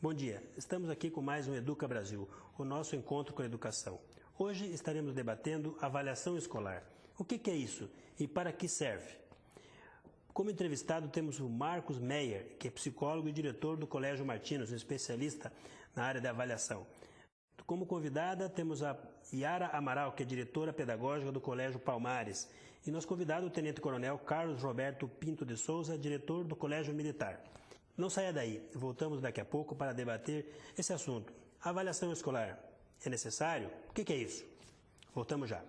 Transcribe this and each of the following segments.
Bom dia, estamos aqui com mais um Educa Brasil, o nosso encontro com a educação. Hoje estaremos debatendo avaliação escolar. O que é isso e para que serve? Como entrevistado temos o Marcos Meyer, que é psicólogo e diretor do Colégio Martinos, um especialista na área da avaliação. Como convidada temos a Yara Amaral, que é diretora pedagógica do Colégio Palmares. E nosso convidado o Tenente-Coronel Carlos Roberto Pinto de Souza, diretor do Colégio Militar. Não saia daí, voltamos daqui a pouco para debater esse assunto. A avaliação escolar é necessário? O que é isso? Voltamos já.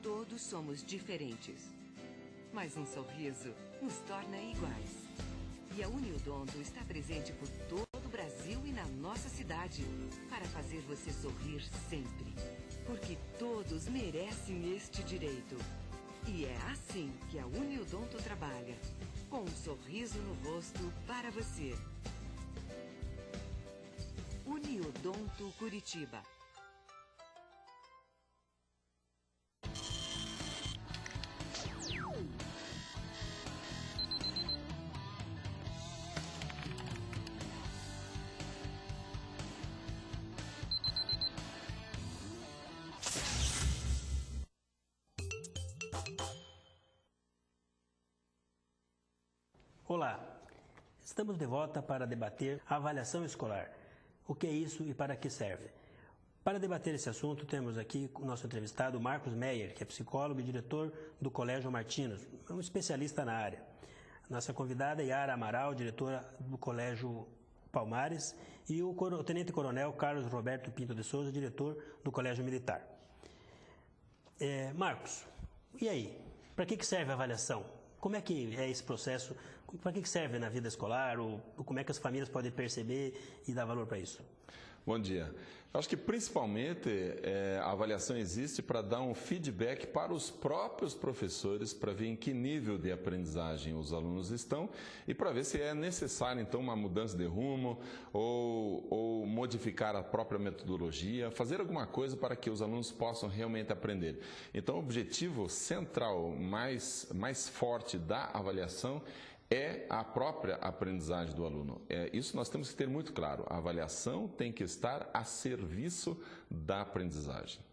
Todos somos diferentes, mas um sorriso nos torna iguais. E a Uniodonto está presente por todo o Brasil e na nossa cidade, para fazer você sorrir sempre. Porque todos merecem este direito. E é assim que a Uniodonto trabalha, com um sorriso no rosto para você. Uniodonto Curitiba. Olá, estamos de volta para debater a avaliação escolar. O que é isso e para que serve? Para debater esse assunto, temos aqui o nosso entrevistado Marcos Meyer, que é psicólogo e diretor do Colégio Martinos, um especialista na área. Nossa convidada é Yara Amaral, diretora do Colégio Palmares, e o Tenente-Coronel Carlos Roberto Pinto de Souza, diretor do Colégio Militar. Marcos, e aí? Para que serve a avaliação? Como é que é esse processo? Para que serve na vida escolar? Ou como é que as famílias podem perceber e dar valor para isso? Bom dia. Eu acho que principalmente a avaliação existe para dar um feedback para os próprios professores, para ver em que nível de aprendizagem os alunos estão e para ver se é necessário então uma mudança de rumo ou modificar a própria metodologia, fazer alguma coisa para que os alunos possam realmente aprender. Então o objetivo central mais forte da avaliação é a própria aprendizagem do aluno. Isso nós temos que ter muito claro. A avaliação tem que estar a serviço da aprendizagem.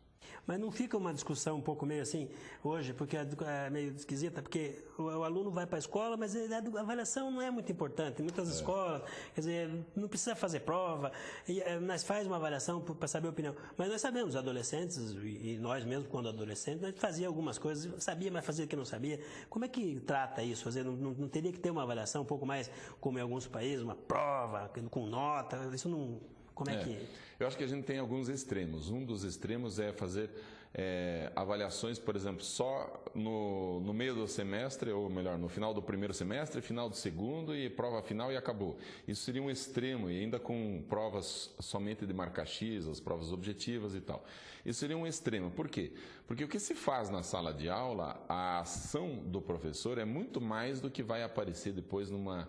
Mas não fica uma discussão um pouco meio assim hoje, porque é meio esquisita, porque o aluno vai para a escola, mas a avaliação não é muito importante. Em muitas escolas, quer dizer, não precisa fazer prova, nós faz uma avaliação para saber a opinião. Mas nós sabemos, adolescentes, e nós mesmos quando adolescentes, nós fazia algumas coisas, sabia, mas fazia o que não sabia. Como é que trata isso? Não teria que ter uma avaliação um pouco mais, como em alguns países, uma prova, com nota, isso não... Como é que... Eu acho que a gente tem alguns extremos. Um dos extremos é fazer avaliações, por exemplo, só no meio do semestre, ou melhor, no final do primeiro semestre, final do segundo e prova final e acabou. Isso seria um extremo, e ainda com provas somente de marca X, as provas objetivas e tal. Isso seria um extremo. Por quê? Porque o que se faz na sala de aula, a ação do professor é muito mais do que vai aparecer depois numa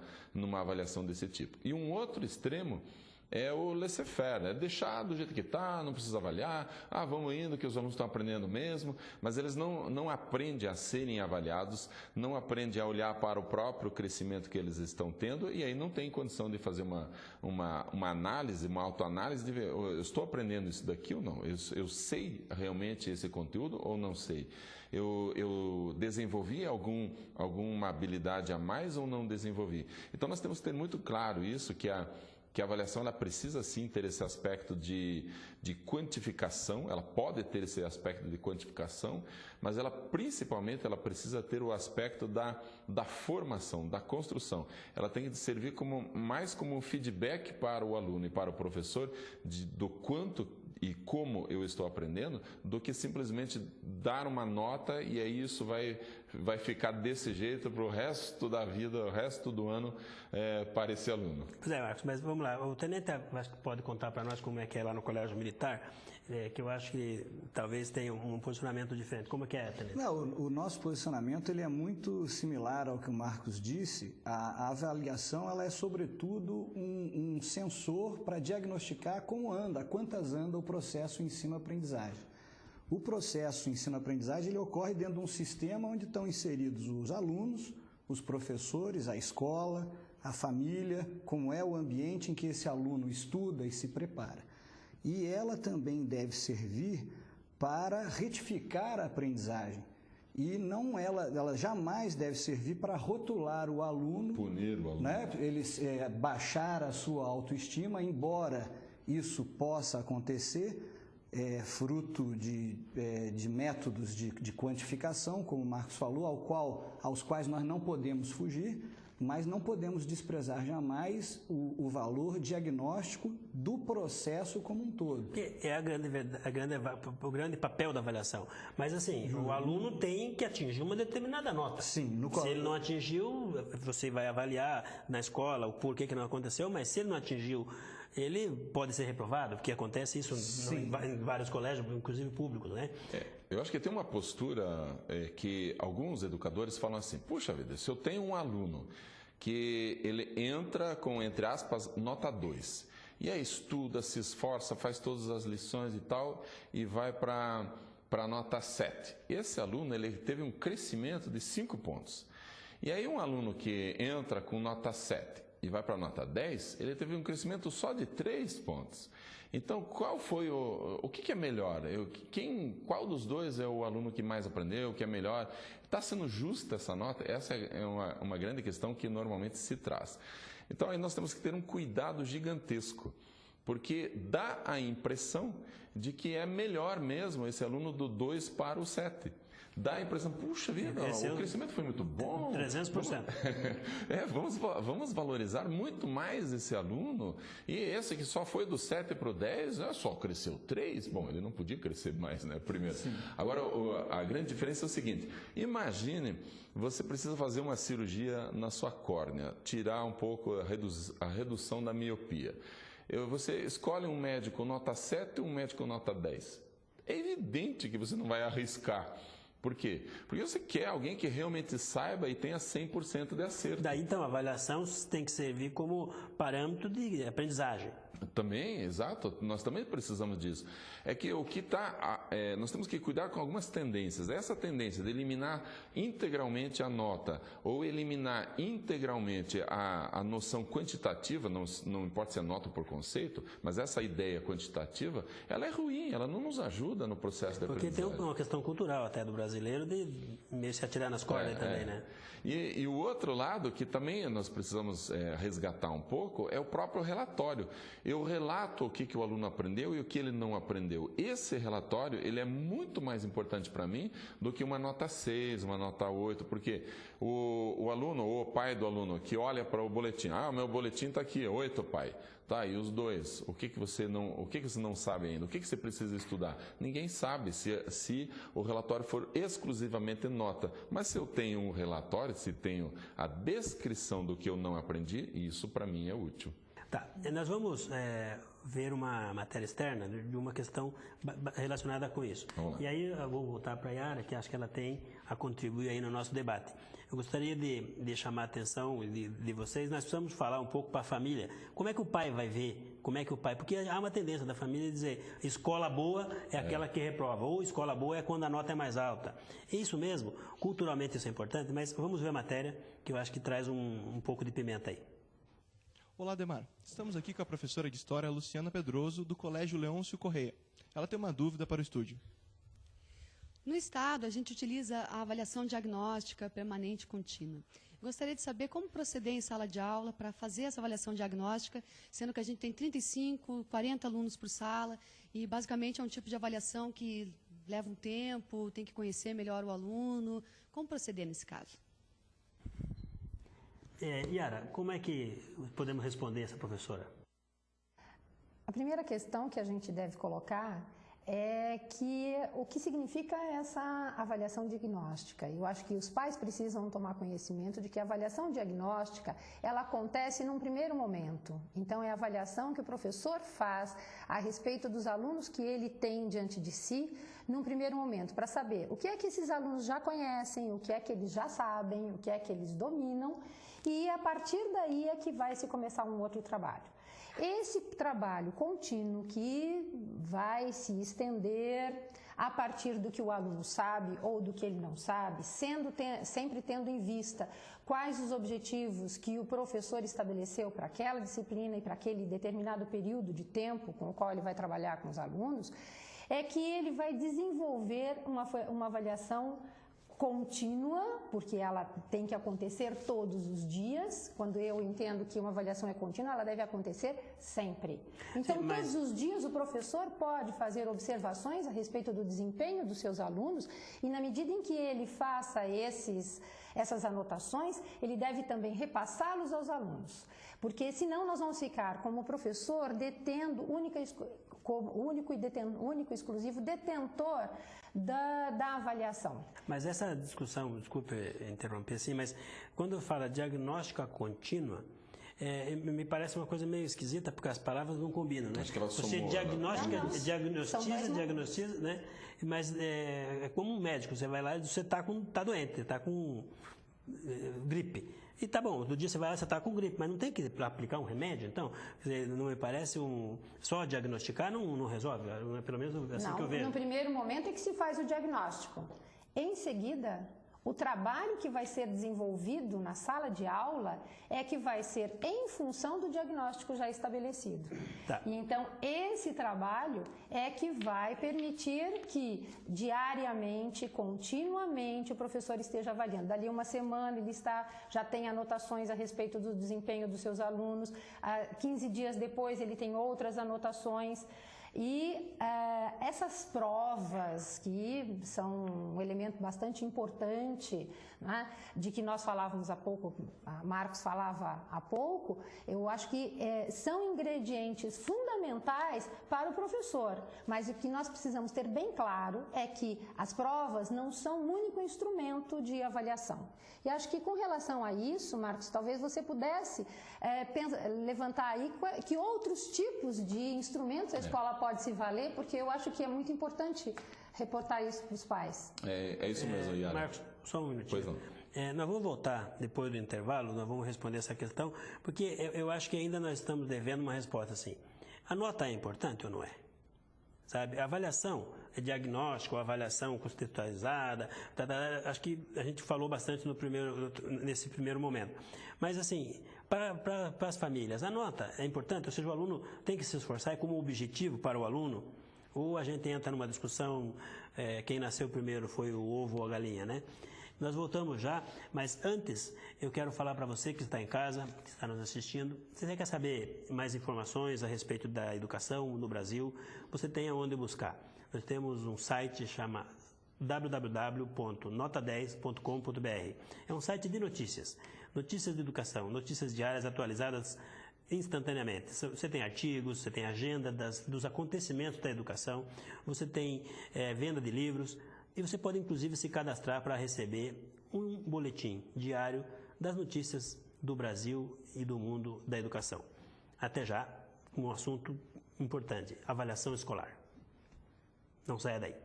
avaliação desse tipo. E um outro extremo é o laissez-faire, é deixar do jeito que está, não precisa avaliar, vamos indo que os alunos estão aprendendo mesmo, mas eles não aprendem a serem avaliados, não aprendem a olhar para o próprio crescimento que eles estão tendo e aí não tem condição de fazer uma análise, uma autoanálise de ver, eu estou aprendendo isso daqui ou não, eu sei realmente esse conteúdo ou não sei, eu desenvolvi alguma habilidade a mais ou não desenvolvi. Então nós temos que ter muito claro isso, que a avaliação ela precisa sim ter esse aspecto de quantificação, ela pode ter esse aspecto de quantificação, mas ela principalmente ela precisa ter o aspecto da formação, da construção. Ela tem que servir mais como um feedback para o aluno e para o professor do quanto e como eu estou aprendendo, do que simplesmente dar uma nota e aí isso vai ficar desse jeito para o resto da vida, o resto do ano para esse aluno. Pois é, Marcos, mas vamos lá. O tenente acho que pode contar para nós como é que é lá no Colégio Militar, que eu acho que talvez tenha um posicionamento diferente. Como é que é, tenente? Não, o nosso posicionamento ele é muito similar ao que o Marcos disse. A avaliação ela é, sobretudo, um sensor para diagnosticar como anda, quantas anda o processo ensino-aprendizagem. O processo ensino-aprendizagem ele ocorre dentro de um sistema onde estão inseridos os alunos, os professores, a escola, a família, como é o ambiente em que esse aluno estuda e se prepara. E ela também deve servir para retificar a aprendizagem. E não ela jamais deve servir para rotular o aluno, punir o aluno, né? Baixar a sua autoestima, embora isso possa acontecer, fruto de métodos de quantificação, como o Marcos falou, aos quais nós não podemos fugir, mas não podemos desprezar jamais o valor diagnóstico do processo como um todo. Que é o grande papel da avaliação. Mas assim, o aluno tem que atingir uma determinada nota. Sim, se ele não atingiu, você vai avaliar na escola o porquê que não aconteceu, mas se ele não atingiu, ele pode ser reprovado, porque acontece isso em vários colégios, inclusive públicos, né? Eu acho que tem uma postura que alguns educadores falam assim, puxa vida, se eu tenho um aluno que ele entra com, entre aspas, nota 2, e aí estuda, se esforça, faz todas as lições e tal, e vai para a nota 7. Esse aluno ele teve um crescimento de 5 pontos. E aí um aluno que entra com nota 7 e vai para a nota 10, ele teve um crescimento só de 3 pontos. Então, qual foi o que é melhor? Qual dos dois é o aluno que mais aprendeu, que é melhor? Está sendo justa essa nota? Essa é uma grande questão que normalmente se traz. Então, aí nós temos que ter um cuidado gigantesco, porque dá a impressão de que é melhor mesmo esse aluno do 2 para o 7. Dá a impressão, puxa vida, o crescimento foi muito bom. 300%. Vamos valorizar muito mais esse aluno. E esse que só foi do 7 para o 10, só cresceu 3. Bom, ele não podia crescer mais, né? Primeiro. Sim. Agora, a grande diferença é o seguinte: imagine, você precisa fazer uma cirurgia na sua córnea, tirar um pouco a redução da miopia. Você escolhe um médico nota 7 e um médico nota 10. É evidente que você não vai arriscar. Por quê? Porque você quer alguém que realmente saiba e tenha 100% de acerto. Daí, então, a avaliação tem que servir como parâmetro de aprendizagem. Também, exato. Nós também precisamos disso. É que o que nós temos que cuidar com algumas tendências. Essa tendência de eliminar integralmente a nota ou eliminar integralmente a noção quantitativa, não importa se é nota ou por conceito, mas essa ideia quantitativa, ela é ruim, ela não nos ajuda no processo de aprendizagem. Porque tem uma questão cultural até do brasileiro de meio se atirar nas cordas também, né? E o outro lado que também nós precisamos resgatar um pouco é o próprio relatório. Eu relato o que o aluno aprendeu e o que ele não aprendeu. Esse relatório ele é muito mais importante para mim do que uma nota 6, uma nota 8, porque o aluno ou o pai do aluno que olha para o boletim, o meu boletim está aqui, 8, pai. Tá, e os dois, o que você não sabe ainda? O que você precisa estudar? Ninguém sabe se o relatório for exclusivamente nota. Mas se eu tenho um relatório, se tenho a descrição do que eu não aprendi, isso para mim é útil. Tá, nós vamos ver uma matéria externa de uma questão relacionada com isso. E aí eu vou voltar para a Yara, que acho que ela tem a contribuir aí no nosso debate. Eu gostaria de chamar a atenção de vocês, nós precisamos falar um pouco para a família. Como é que o pai vai ver? Porque há uma tendência da família de dizer escola boa é aquela que reprova, ou escola boa é quando a nota é mais alta. É isso mesmo, culturalmente isso é importante, mas vamos ver a matéria que eu acho que traz um pouco de pimenta aí. Olá, Demar. Estamos aqui com a professora de História, Luciana Pedroso, do Colégio Leôncio Correia. Ela tem uma dúvida para o estúdio. No Estado, a gente utiliza a avaliação diagnóstica permanente contínua. Gostaria de saber como proceder em sala de aula para fazer essa avaliação diagnóstica, sendo que a gente tem 35, 40 alunos por sala e basicamente é um tipo de avaliação que leva um tempo, tem que conhecer melhor o aluno. Como proceder nesse caso? Yara, como é que podemos responder essa professora? A primeira questão que a gente deve colocar é que o que significa essa avaliação diagnóstica. Eu acho que os pais precisam tomar conhecimento de que a avaliação diagnóstica, ela acontece num primeiro momento. Então, é a avaliação que o professor faz a respeito dos alunos que ele tem diante de si, num primeiro momento, para saber o que é que esses alunos já conhecem, o que é que eles já sabem, o que é que eles dominam, e a partir daí é que vai se começar um outro trabalho. Esse trabalho contínuo que vai se estender a partir do que o aluno sabe ou do que ele não sabe, sempre tendo em vista quais os objetivos que o professor estabeleceu para aquela disciplina e para aquele determinado período de tempo com o qual ele vai trabalhar com os alunos, é que ele vai desenvolver uma avaliação contínua, porque ela tem que acontecer todos os dias. Quando eu entendo que uma avaliação é contínua, ela deve acontecer sempre. Então, sim, todos os dias o professor pode fazer observações a respeito do desempenho dos seus alunos e, na medida em que ele faça essas anotações, ele deve também repassá-los aos alunos. Porque senão nós vamos ficar como professor detendo único e exclusivo detentor da avaliação. Mas essa discussão, desculpe interromper assim, mas quando fala diagnóstica contínua, me parece uma coisa meio esquisita, porque as palavras não combinam, né? Acho que elas Você diagnostiza, né? Mas é como um médico, você vai lá e você está doente, está com gripe. E tá bom, do dia você vai lá, você está com gripe, mas não tem que aplicar um remédio, então? Não me parece só diagnosticar não resolve, pelo menos assim que eu vejo. No primeiro momento é que se faz o diagnóstico. Em seguida, o trabalho que vai ser desenvolvido na sala de aula é que vai ser em função do diagnóstico já estabelecido. Tá. E então, esse trabalho é que vai permitir que diariamente, continuamente, o professor esteja avaliando. Dali uma semana ele já tem anotações a respeito do desempenho dos seus alunos, 15 dias depois ele tem outras anotações. E essas provas, que são um elemento bastante importante, né, de que nós falávamos há pouco, a Marcos falava há pouco, eu acho que são ingredientes fundamentais para o professor. Mas o que nós precisamos ter bem claro é que as provas não são o único instrumento de avaliação. E acho que com relação a isso, Marcos, talvez você pudesse levantar aí que outros tipos de instrumentos a escola pode se valer, porque eu acho que é muito importante reportar isso para os pais. É isso mesmo, Yara. Marcos, só um minutinho. Pois não. Nós vamos voltar depois do intervalo, nós vamos responder essa questão, porque eu acho que ainda nós estamos devendo uma resposta assim. A nota é importante ou não é? Sabe? A avaliação é diagnóstico, a avaliação contextualizada, acho que a gente falou bastante nesse primeiro momento. Mas assim, para as famílias, a nota é importante, ou seja, o aluno tem que se esforçar, é como objetivo para o aluno, ou a gente entra numa discussão, quem nasceu primeiro foi o ovo ou a galinha, né? Nós voltamos já, mas antes eu quero falar para você que está em casa, que está nos assistindo, se você quer saber mais informações a respeito da educação no Brasil, você tem aonde buscar. Nós temos um site chamado www.nota10.com.br. É um site de notícias de educação, notícias diárias atualizadas instantaneamente. Você tem artigos, você tem agenda dos acontecimentos da educação, você tem venda de livros, e você pode inclusive se cadastrar para receber um boletim diário das notícias do Brasil e do mundo da educação. Até já, um assunto importante, avaliação escolar. Não saia daí.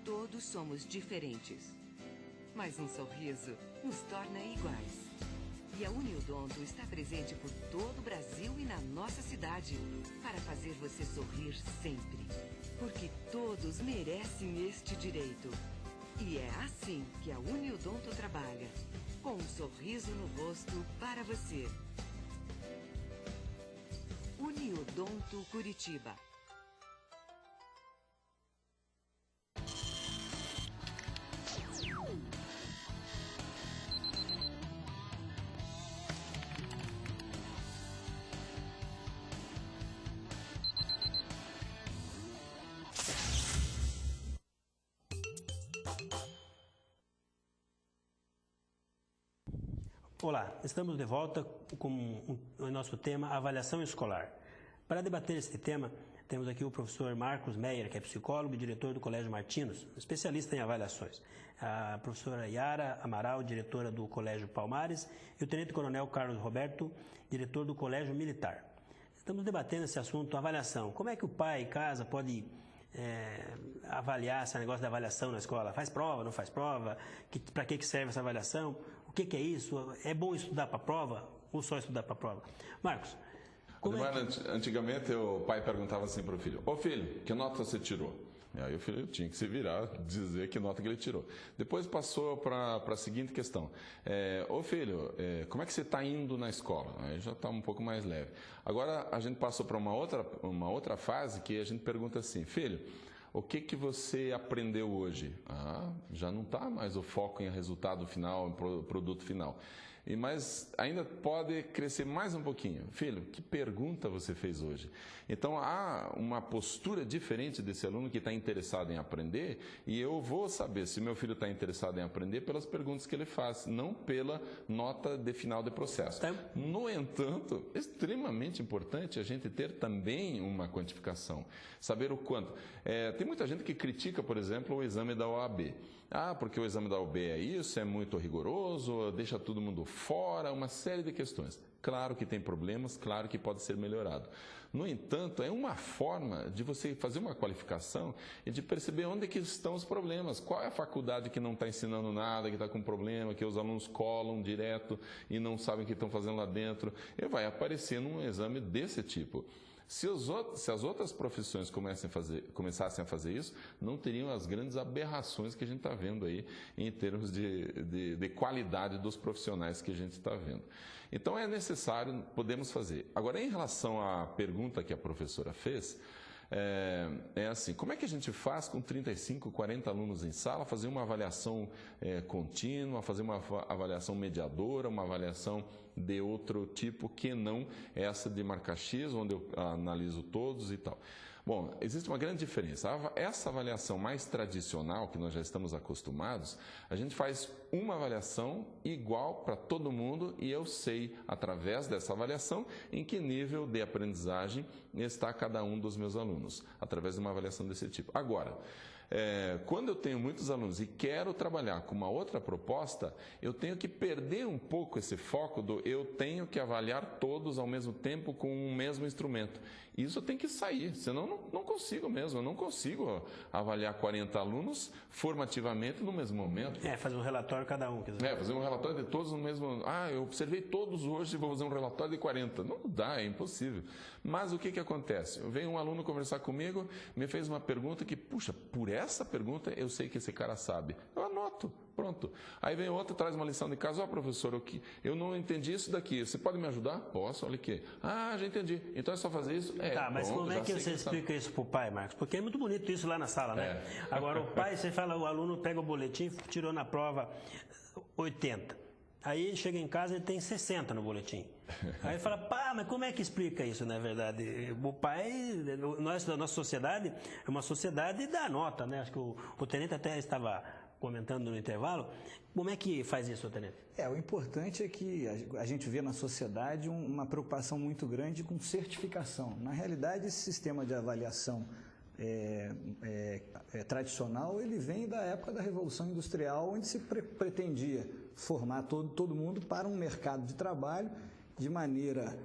Todos somos diferentes, mas um sorriso nos torna iguais. E a Uniodonto está presente por todo o Brasil e na nossa cidade para fazer você sorrir sempre. Porque todos merecem este direito. E é assim que a Uniodonto trabalha, com um sorriso no rosto para você. Uniodonto Curitiba. Olá, estamos de volta com o nosso tema avaliação escolar. Para debater esse tema, temos aqui o professor Marcos Meyer, que é psicólogo e diretor do Colégio Martinos, especialista em avaliações. A professora Yara Amaral, diretora do Colégio Palmares, e o tenente-coronel Carlos Roberto, diretor do Colégio Militar. Estamos debatendo esse assunto, avaliação. Como é que o pai em casa pode avaliar esse negócio da avaliação na escola? Faz prova, não faz prova? Para que serve essa avaliação? O que é isso? É bom estudar para a prova ou só estudar para a prova? Marcos, antigamente o pai perguntava assim para o filho: ô filho, que nota você tirou? E aí o filho tinha que se virar, dizer que nota que ele tirou. Depois passou para a seguinte questão: ô filho, como é que você está indo na escola? Aí já está um pouco mais leve. Agora a gente passou para uma outra fase que a gente pergunta assim: filho, o que você aprendeu hoje? Já não está mais o foco em resultado final, em produto final. Mas ainda pode crescer mais um pouquinho. Filho, que pergunta você fez hoje? Então, há uma postura diferente desse aluno que está interessado em aprender, e eu vou saber se meu filho está interessado em aprender pelas perguntas que ele faz, não pela nota de final de processo. No entanto, é extremamente importante a gente ter também uma quantificação, saber o quanto. Tem muita gente que critica, por exemplo, o exame da OAB. Porque o exame da OAB é isso, é muito rigoroso, deixa todo mundo fora, uma série de questões. Claro que tem problemas, claro que pode ser melhorado. No entanto, é uma forma de você fazer uma qualificação e de perceber onde que estão os problemas. Qual é a faculdade que não está ensinando nada, que está com problema, que os alunos colam direto e não sabem o que estão fazendo lá dentro. E vai aparecer num exame desse tipo. Se as outras profissões começassem a fazer isso, não teriam as grandes aberrações que a gente está vendo aí em termos de qualidade dos profissionais que a gente está vendo. Então é necessário, podemos fazer. Agora, em relação à pergunta que a professora fez, assim, como é que a gente faz com 35, 40 alunos em sala, fazer uma avaliação contínua, fazer uma avaliação mediadora, uma avaliação de outro tipo que não essa de marcar X, onde eu analiso todos e tal. Bom, existe uma grande diferença. Essa avaliação mais tradicional, que nós já estamos acostumados, a gente faz uma avaliação igual para todo mundo e eu sei, através dessa avaliação, em que nível de aprendizagem está cada um dos meus alunos, através de uma avaliação desse tipo. Agora, quando eu tenho muitos alunos e quero trabalhar com uma outra proposta, eu tenho que perder um pouco esse foco do eu tenho que avaliar todos ao mesmo tempo com um mesmo instrumento. Isso tem que sair, senão não consigo mesmo, eu não consigo avaliar 40 alunos formativamente no mesmo momento. Fazer um relatório cada um. Quer dizer. Fazer um relatório de todos no mesmo... eu observei todos hoje e vou fazer um relatório de 40. Não dá, é impossível. Mas o que acontece? Vem um aluno conversar comigo, me fez uma pergunta que, puxa, por essa pergunta eu sei que esse cara sabe. Eu anoto, pronto. Aí vem outro, traz uma lição de casa. Professor, eu não entendi isso daqui. Você pode me ajudar? Posso, olha aqui. Já entendi. Então é só fazer isso? Mas pronto, como é que você explica isso para o pai, Marcos? Porque é muito bonito isso lá na sala, né? Agora, o pai, você fala, o aluno pega o boletim, tirou na prova 80. Aí chega em casa e tem 60 no boletim. Aí fala, mas como é que explica isso, na verdade? O pai, a nossa sociedade é uma sociedade da nota, né? Acho que o tenente até estava comentando no intervalo. Como é que faz isso, tenente? O importante é que a gente vê na sociedade uma preocupação muito grande com certificação. Na realidade, esse sistema de avaliação tradicional, ele vem da época da Revolução Industrial, onde se pretendia formar todo mundo para um mercado de trabalho de maneira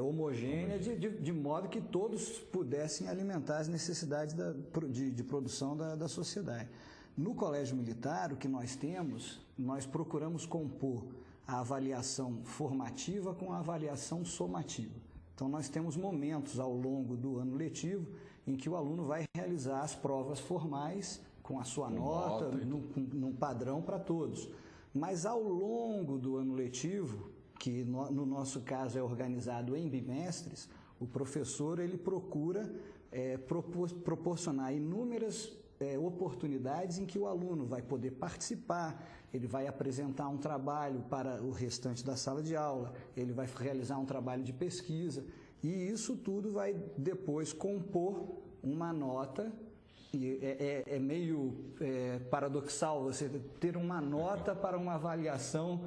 homogênea, de modo que todos pudessem alimentar as necessidades de produção da sociedade. No Colégio Militar, o que nós temos, nós procuramos compor a avaliação formativa com a avaliação somativa. Então, nós temos momentos ao longo do ano letivo em que o aluno vai realizar as provas formais com a sua nota num padrão para todos. Mas ao longo do ano letivo, que no nosso caso é organizado em bimestres, o professor ele procura proporcionar inúmeras oportunidades em que o aluno vai poder participar, ele vai apresentar um trabalho para o restante da sala de aula, ele vai realizar um trabalho de pesquisa, e isso tudo vai depois compor uma nota. E é meio paradoxal você ter uma nota para uma avaliação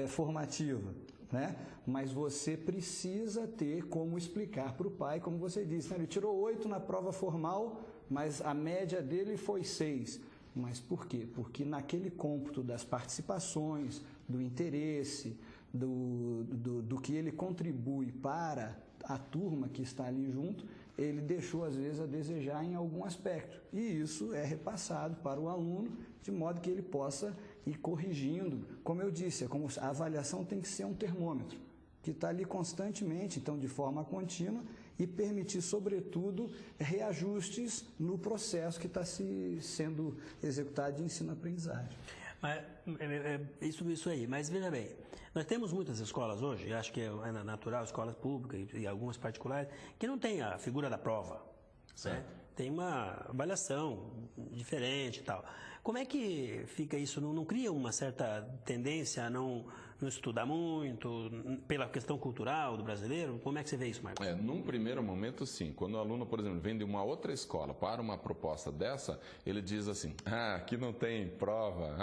formativa, né? Mas você precisa ter como explicar para o pai, como você disse, né? Ele tirou 8 na prova formal, mas a média dele foi 6. Mas por quê? Porque naquele cômputo das participações, do interesse, do que ele contribui para a turma que está ali junto, ele deixou às vezes a desejar em algum aspecto. E isso é repassado para o aluno, de modo que ele possa ir corrigindo. Como eu disse, a avaliação tem que ser um termômetro, que está ali constantemente, então de forma contínua, e permitir, sobretudo, reajustes no processo que está sendo executado de ensino-aprendizagem. Isso aí, mas veja bem, nós temos muitas escolas hoje, acho que é natural, escolas públicas e algumas particulares, que não tem a figura da prova, né? Tem uma avaliação diferente e tal. Como é que fica isso? Não cria uma certa tendência a não estudar muito, pela questão cultural do brasileiro? Como é que você vê isso, Marcos? Num primeiro momento, sim. Quando o aluno, por exemplo, vem de uma outra escola para uma proposta dessa, ele diz assim, aqui não tem prova,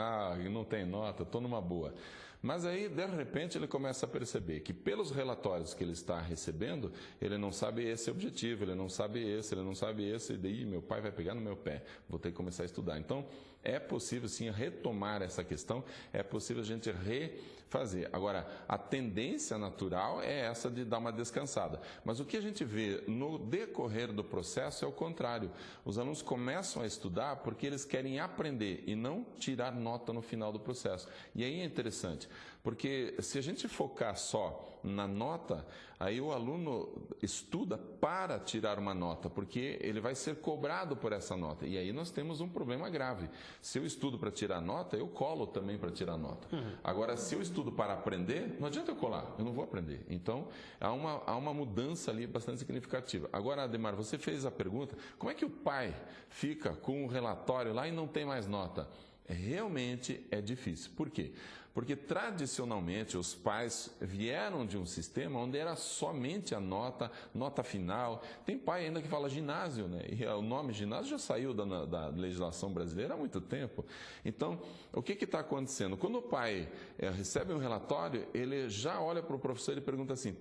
não tem nota, estou numa boa. Mas aí, de repente, ele começa a perceber que pelos relatórios que ele está recebendo, ele não sabe esse objetivo, ele não sabe esse, e daí meu pai vai pegar no meu pé, vou ter que começar a estudar. Então, é possível sim retomar essa questão, é possível a gente refazer. Agora, a tendência natural é essa de dar uma descansada. Mas o que a gente vê no decorrer do processo é o contrário. Os alunos começam a estudar porque eles querem aprender e não tirar nota no final do processo. E aí é interessante, porque se a gente focar só na nota, aí o aluno estuda para tirar uma nota, porque ele vai ser cobrado por essa nota. E aí nós temos um problema grave. Se eu estudo para tirar nota, eu colo também para tirar nota. Agora, se eu estudo para aprender, não adianta eu colar, eu não vou aprender. Então, há uma mudança ali bastante significativa. Agora, Ademar, você fez a pergunta, como é que o pai fica com o relatório lá e não tem mais nota? Realmente é difícil. Por quê? Porque tradicionalmente os pais vieram de um sistema onde era somente a nota final. Tem pai ainda que fala ginásio, né? E o nome ginásio já saiu da legislação brasileira há muito tempo. Então, o que está acontecendo? Quando o pai recebe um relatório, ele já olha para o professor e pergunta assim,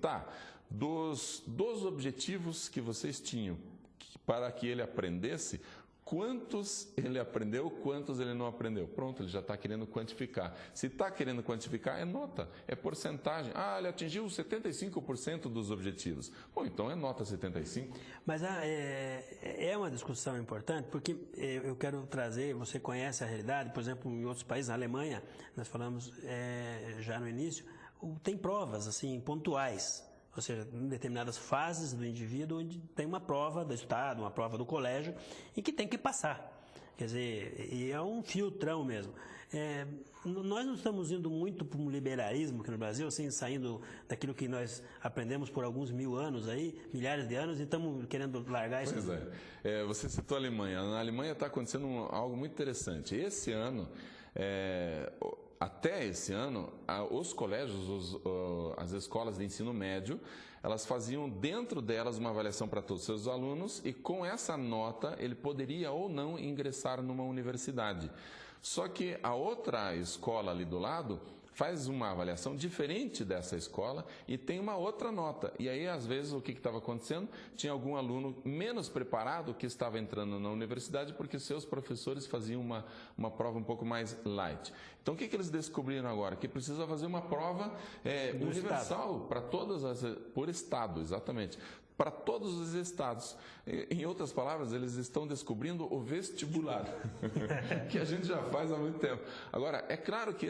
dos objetivos que vocês tinham para que ele aprendesse, quantos ele aprendeu, quantos ele não aprendeu. Pronto, ele já está querendo quantificar. Se está querendo quantificar, é nota, é porcentagem. Ele atingiu 75% dos objetivos. Bom, então é nota 75%. Mas é uma discussão importante, porque eu quero trazer, você conhece a realidade, por exemplo, em outros países, na Alemanha, nós falamos já no início, tem provas assim pontuais. Ou seja, em determinadas fases do indivíduo, onde tem uma prova do Estado, uma prova do colégio, e que tem que passar. Quer dizer, e é um filtrão mesmo. Nós não estamos indo muito para um liberalismo aqui no Brasil, assim, saindo daquilo que nós aprendemos por alguns mil anos aí, milhares de anos, e estamos querendo largar isso. Pois você citou a Alemanha. Na Alemanha está acontecendo algo muito interessante. Esse ano... Até esse ano, os colégios, as escolas de ensino médio, elas faziam dentro delas uma avaliação para todos os seus alunos e com essa nota ele poderia ou não ingressar numa universidade. Só que a outra escola ali do lado faz uma avaliação diferente dessa escola e tem uma outra nota. E aí, às vezes, o que estava acontecendo? Tinha algum aluno menos preparado que estava entrando na universidade porque seus professores faziam uma prova um pouco mais light. Então, o que eles descobriram agora? Que precisa fazer uma prova universal para todas por estado, exatamente. Para todos os estados. Em outras palavras, eles estão descobrindo o vestibular, que a gente já faz há muito tempo. Agora, é claro que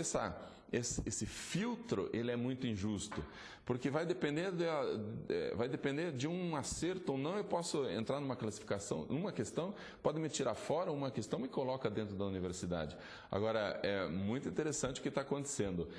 esse filtro ele é muito injusto, porque vai depender de um acerto ou não. Eu posso entrar numa classificação, numa questão, pode me tirar fora, uma questão me coloca dentro da universidade. Agora, é muito interessante o que está acontecendo.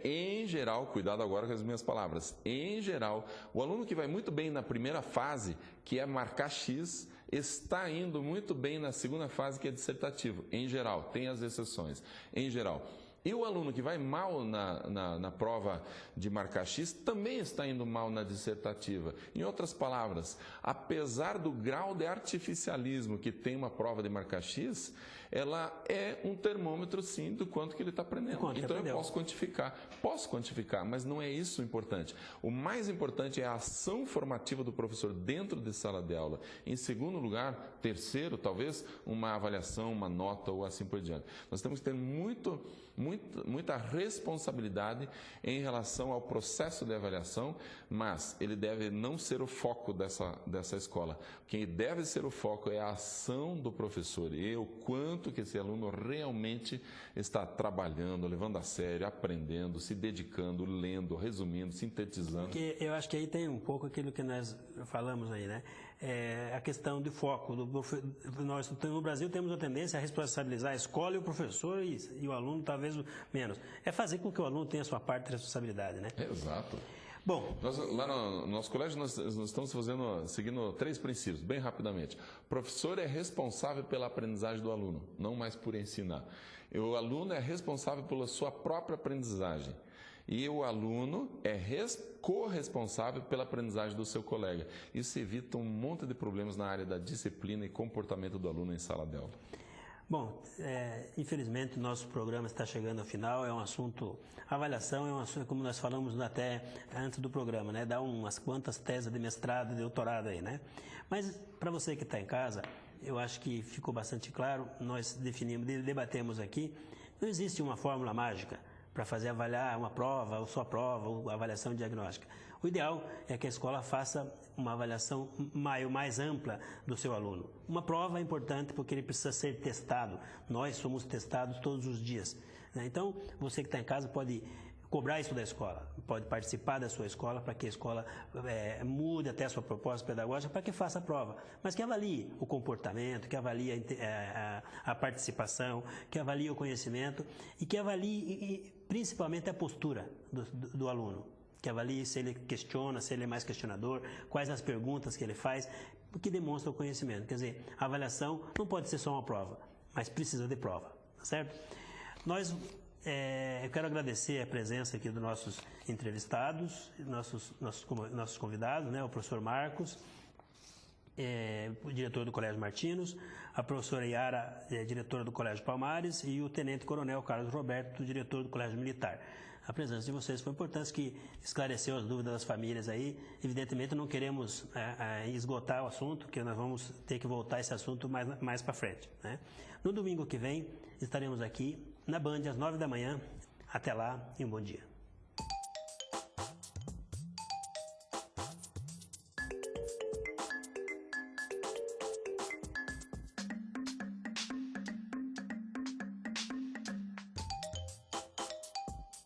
Em geral, cuidado agora com as minhas palavras, em geral, o aluno que vai muito bem na primeira fase, que é marcar X, está indo muito bem na segunda fase, que é dissertativo. Em geral, tem as exceções. Em geral. E o aluno que vai mal na prova de marcar X também está indo mal na dissertativa. Em outras palavras, apesar do grau de artificialismo que tem uma prova de marcar X, ela é um termômetro, sim, do quanto que ele está aprendendo. Então eu posso quantificar, mas não é isso o importante. O mais importante é a ação formativa do professor dentro de sala de aula. Em segundo lugar, terceiro, talvez, uma avaliação, uma nota ou assim por diante. Nós temos que ter muita responsabilidade em relação ao processo de avaliação, mas ele deve não ser o foco dessa escola. Quem deve ser o foco é a ação do professor e o quanto que esse aluno realmente está trabalhando, levando a sério, aprendendo, se dedicando, lendo, resumindo, sintetizando. Porque eu acho que aí tem um pouco aquilo que nós falamos aí, né? A questão de foco. Nós no Brasil temos a tendência a responsabilizar a escola e o professor e o aluno talvez menos. É fazer com que o aluno tenha a sua parte de responsabilidade, né? Exato. Bom, lá no nosso colégio nós estamos seguindo 3 princípios, bem rapidamente. O professor é responsável pela aprendizagem do aluno, não mais por ensinar. E o aluno é responsável pela sua própria aprendizagem. E o aluno é corresponsável pela aprendizagem do seu colega. Isso evita um monte de problemas na área da disciplina e comportamento do aluno em sala de aula. Bom, infelizmente nosso programa está chegando ao final. É um assunto, avaliação é um assunto, como nós falamos até antes do programa, né? Dá umas quantas teses de mestrado e doutorado aí, né? Mas para você que está em casa, eu acho que ficou bastante claro. Nós debatemos aqui. Não existe uma fórmula mágica para fazer avaliar uma prova, ou só prova, ou avaliação diagnóstica. O ideal é que a escola faça uma avaliação mais ampla do seu aluno. Uma prova é importante porque ele precisa ser testado. Nós somos testados todos os dias, né? Então, você que está em casa pode cobrar isso da escola, pode participar da sua escola para que a escola mude até a sua proposta pedagógica para que faça a prova, mas que avalie o comportamento, que avalie a participação, que avalie o conhecimento e que avalie principalmente a postura do aluno, que avalie se ele questiona, se ele é mais questionador, quais as perguntas que ele faz, o que demonstra o conhecimento. Quer dizer, a avaliação não pode ser só uma prova, mas precisa de prova, certo? Eu quero agradecer a presença aqui dos nossos entrevistados, nossos convidados, né? O professor Marcos, o diretor do Colégio Martinos, a professora Yara, diretora do Colégio Palmares, e o tenente-coronel Carlos Roberto, diretor do Colégio Militar. A presença de vocês foi importante, que esclareceu as dúvidas das famílias aí. Evidentemente, não queremos esgotar o assunto, que nós vamos ter que voltar a esse assunto mais para frente, né? No domingo que vem, estaremos aqui na Band às 9 da manhã. Até lá e um bom dia.